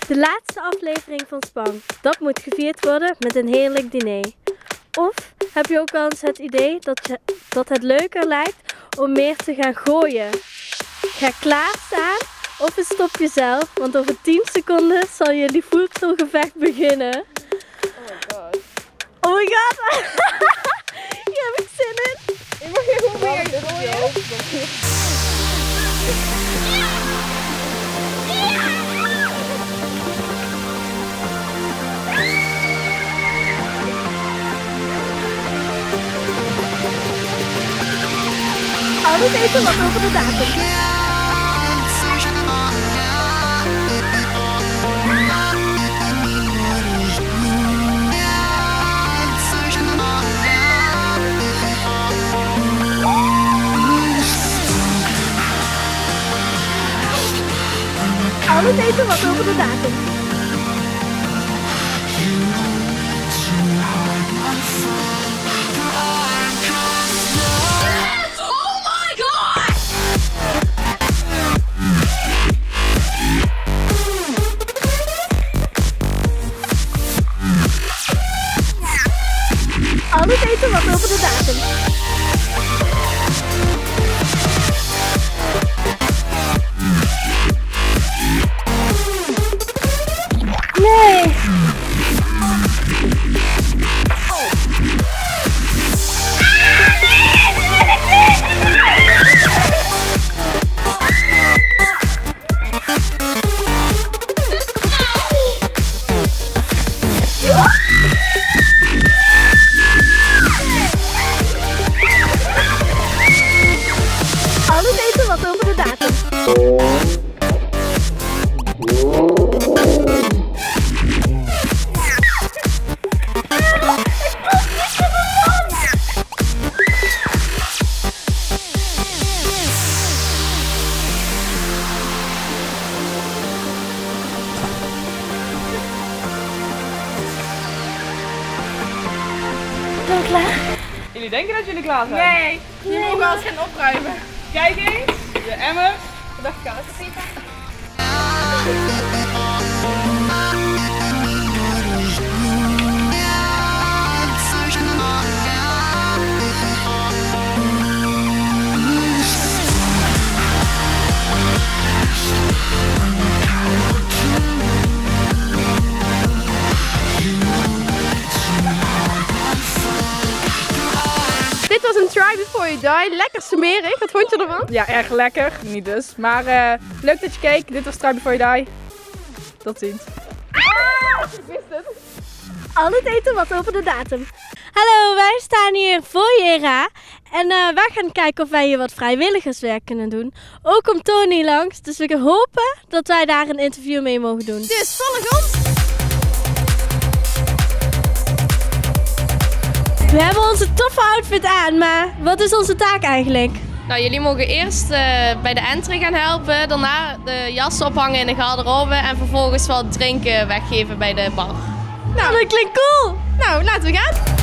De laatste aflevering van Spang. Dat moet gevierd worden met een heerlijk diner. Of heb je ook wel eens het idee dat het leuker lijkt om meer te gaan gooien? Ga klaarstaan of stop jezelf, want over 10 seconden zal jullie voedselgevecht beginnen. Oh my god! Hier heb ik zin in! Ik mag je gewoon weer gooien. Alles eten wat over de datum. Alles eten wat over de datum. Alles eten wat over de datum. Nee. Alles eten wat over de datum. Ben je klaar? Jullie denken dat jullie klaar zijn? Nee, jullie mogen alles gaan opruimen. Kijk eens, de emmer. Dag Kaat. Dit was een Try Before You Die. Lekker smerig. Wat vond je ervan? Ja, erg lekker. Niet dus. Maar leuk dat je keek. Dit was Try Before You Die. Tot ziens. Ik wist het. Alles eten wat over de datum. Hallo, wij staan hier voor Jera. En wij gaan kijken of wij hier wat vrijwilligerswerk kunnen doen. Ook komt Tony langs. Dus we hopen dat wij daar een interview mee mogen doen. Dus volg ons. We hebben onze toffe outfit aan, maar wat is onze taak eigenlijk? Nou, jullie mogen eerst bij de entry gaan helpen, daarna de jas ophangen in de garderobe en vervolgens wat drinken weggeven bij de bar. Nou, dat klinkt cool! Nou, laten we gaan.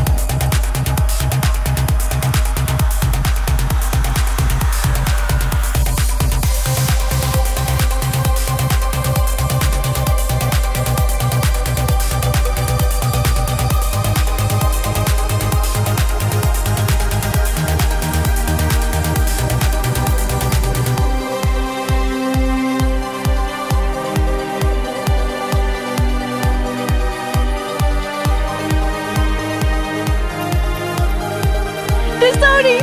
Dit is Tony!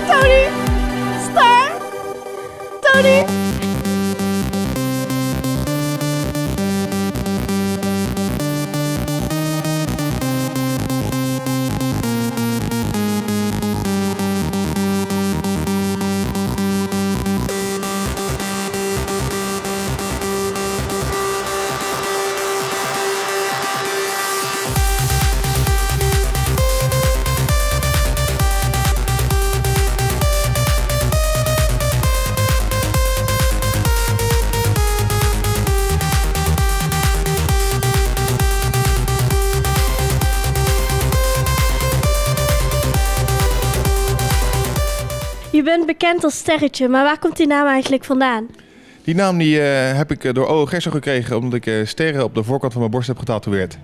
Tony! Star! Tony! Je bent bekend als Sterretje, maar waar komt die naam eigenlijk vandaan? Die naam heb ik door O. Gerso gekregen omdat ik sterren op de voorkant van mijn borst heb getatoeëerd.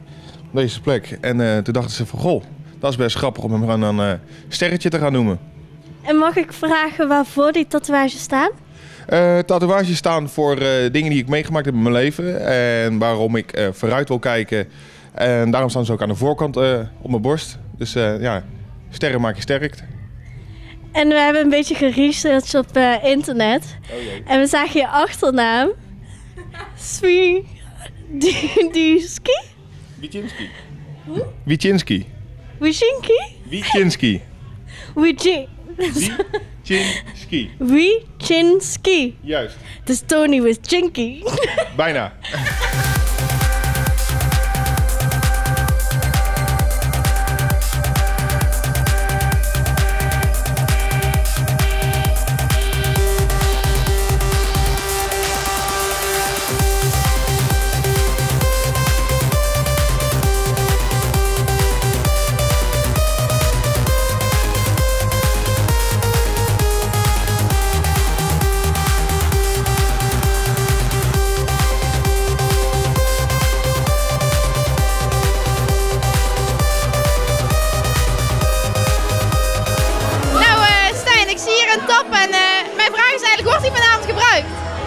Op deze plek. En toen dachten ze van, goh, dat is best grappig om hem gewoon een sterretje te gaan noemen. En mag ik vragen waarvoor die tatoeages staan? Tatoeages staan voor dingen die ik meegemaakt heb in mijn leven. En waarom ik vooruit wil kijken. En daarom staan ze ook aan de voorkant op mijn borst. Dus ja, sterren maak je sterk. En we hebben een beetje geresearched op internet. Oh jee. En we zagen je achternaam. Swijdowski. Wicinski. Wicinski. Wyszynski? Wicinski. Wicinski. Wyszynski. Juist. Dus Tony Wyszynski. Bijna.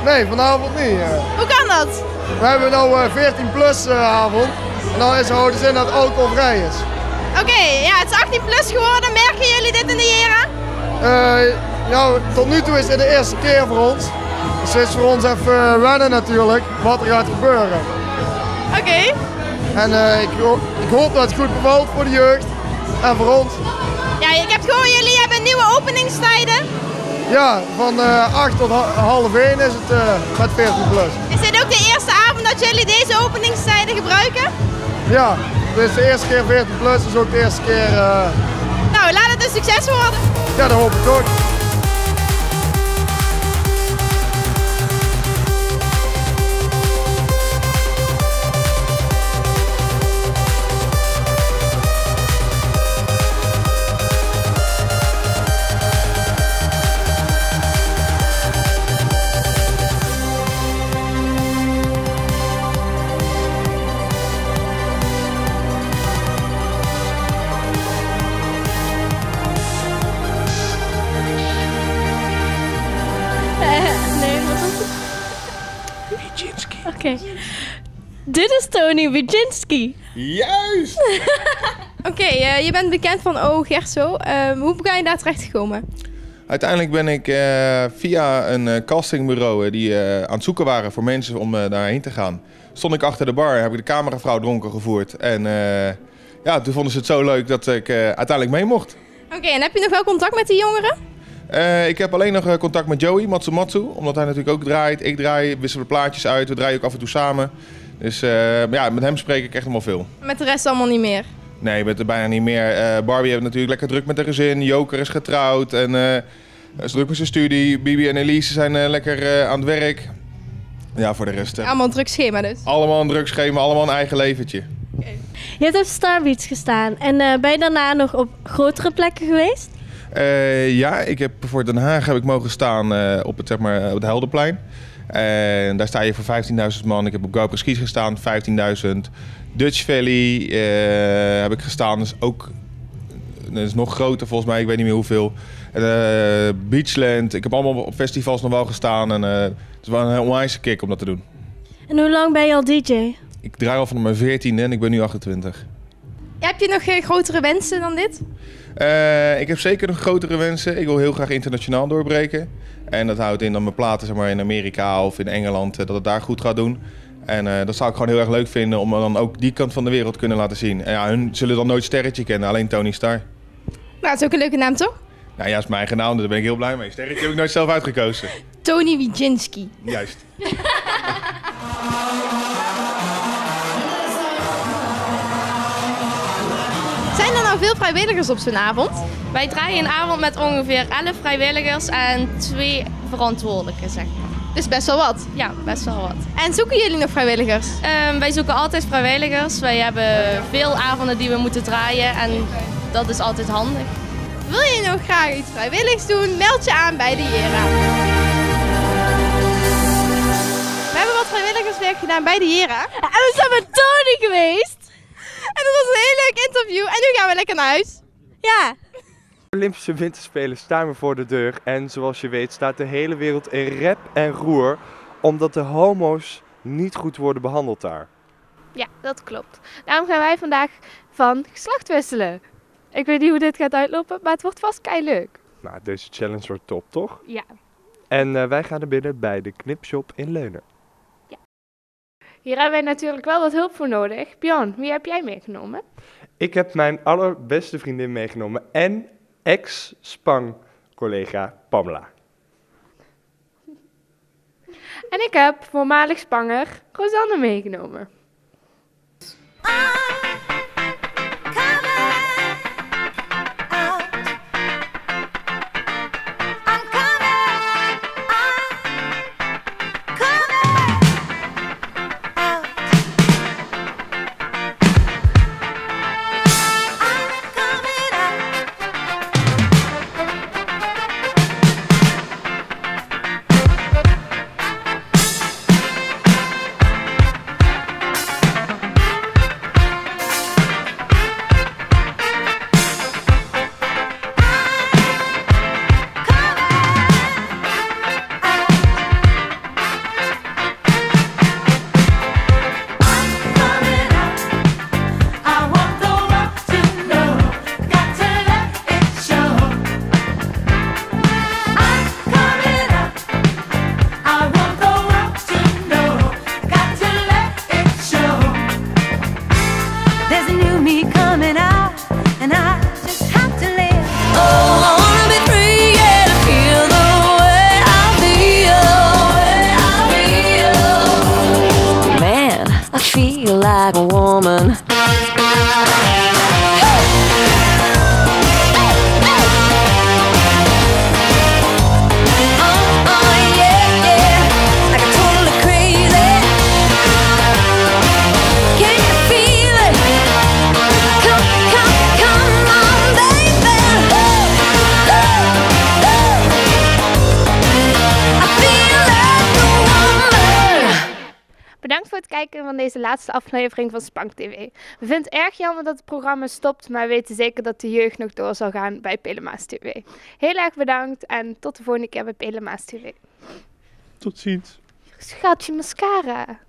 Nee, vanavond niet. Hoe kan dat? We hebben nu 14 plus avond. En dan is het zin dat het alcoholvrij is. Oké, ja, het is 18 plus geworden. Merken jullie dit in de jaren? Ja, tot nu toe is het de eerste keer voor ons. Dus het is voor ons even wennen natuurlijk, wat er gaat gebeuren. Oké. En ik hoop dat het goed bevalt voor de jeugd en voor ons. Ja, ik heb gehoord, jullie hebben nieuwe openingstijden. Ja, van 8 tot half 1 is het met 14 plus. Is dit ook de eerste avond dat jullie deze openingstijden gebruiken? Ja, dit is de eerste keer 14 plus, dus ook de eerste keer... Nou, laat het een succes worden. Ja, dat hoop ik ook. Oké. Dit is Tony Wyszynski. Juist! Oké, je bent bekend van O. Gerso. Hoe ben je daar terecht gekomen? Uiteindelijk ben ik via een castingbureau die aan het zoeken waren voor mensen om daarheen te gaan. Stond ik achter de bar, heb ik de cameravrouw dronken gevoerd. En ja, toen vonden ze het zo leuk dat ik uiteindelijk mee mocht. Oké, en heb je nog wel contact met die jongeren? Ik heb alleen nog contact met Joey Matsumatsu, omdat hij natuurlijk ook draait. Ik draai, wisselen plaatjes uit, we draaien ook af en toe samen. Dus ja, met hem spreek ik echt helemaal veel. Met de rest allemaal niet meer? Nee, met er bijna niet meer. Barbie heeft natuurlijk lekker druk met haar gezin, Joker is getrouwd en is druk met zijn studie. Bibi en Elise zijn lekker aan het werk. Ja, voor de rest. Allemaal een druk schema dus? Allemaal een druk schema, allemaal een eigen leventje. Okay. Je hebt op Starbeats gestaan en ben je daarna nog op grotere plekken geweest? Ja, ik heb voor Den Haag heb ik mogen staan op het, zeg maar, op het Helderplein. En daar sta je voor 15.000 man. Ik heb op GoPro Skis gestaan, 15.000. Dutch Valley heb ik gestaan, dus ook, dat is nog groter volgens mij, ik weet niet meer hoeveel. Beachland, ik heb allemaal op festivals nog wel gestaan en het is wel een onwijze kick om dat te doen. En hoe lang ben je al DJ? Ik draai al van mijn 14e en ik ben nu 28. Heb je nog grotere wensen dan dit? Ik heb zeker nog grotere wensen. Ik wil heel graag internationaal doorbreken. En dat houdt in dat mijn platen, zeg maar, in Amerika of in Engeland, dat het daar goed gaat doen. En dat zou ik gewoon heel erg leuk vinden om dan ook die kant van de wereld te kunnen laten zien. En ja, hun zullen dan nooit Sterretje kennen, alleen Tony Star. Nou, dat is ook een leuke naam, toch? Nou ja, is mijn eigen naam, daar ben ik heel blij mee. Sterretje heb ik nooit zelf uitgekozen. Tony Wyszynski. Juist. Zijn er nou veel vrijwilligers op zo'n avond? Wij draaien een avond met ongeveer 11 vrijwilligers en 2 verantwoordelijken, zeg maar. Dus best wel wat. Ja, best wel wat. En zoeken jullie nog vrijwilligers? Wij zoeken altijd vrijwilligers. Wij hebben veel avonden die we moeten draaien en dat is altijd handig. Wil je nog graag iets vrijwilligs doen? Meld je aan bij de JERA. wat vrijwilligerswerk gedaan bij de Jera. En we zijn met Tony geweest. En dat was een heel leuk interview. En nu gaan we lekker naar huis. Ja. De Olympische Winterspelen staan weer voor de deur. En zoals je weet staat de hele wereld in rep en roer. Omdat de homo's niet goed worden behandeld daar. Ja, dat klopt. Daarom gaan wij vandaag van geslacht wisselen. Ik weet niet hoe dit gaat uitlopen, maar het wordt vast keileuk. Nou, deze challenge wordt top, toch? Ja. En wij gaan er binnen bij de Knipshop in Leunen. Hier hebben wij natuurlijk wel wat hulp voor nodig. Bjorn, wie heb jij meegenomen? Ik heb mijn allerbeste vriendin meegenomen en ex-Spang-collega Pamela. En ik heb voormalig Spanger Rosanne meegenomen. Like a woman. Bedankt voor het kijken van deze laatste aflevering van Spang TV. We vinden het erg jammer dat het programma stopt, maar we weten zeker dat de jeugd nog door zal gaan bij Pelemaas TV. Heel erg bedankt en tot de volgende keer bij Pelemaas TV. Tot ziens. Schatje mascara.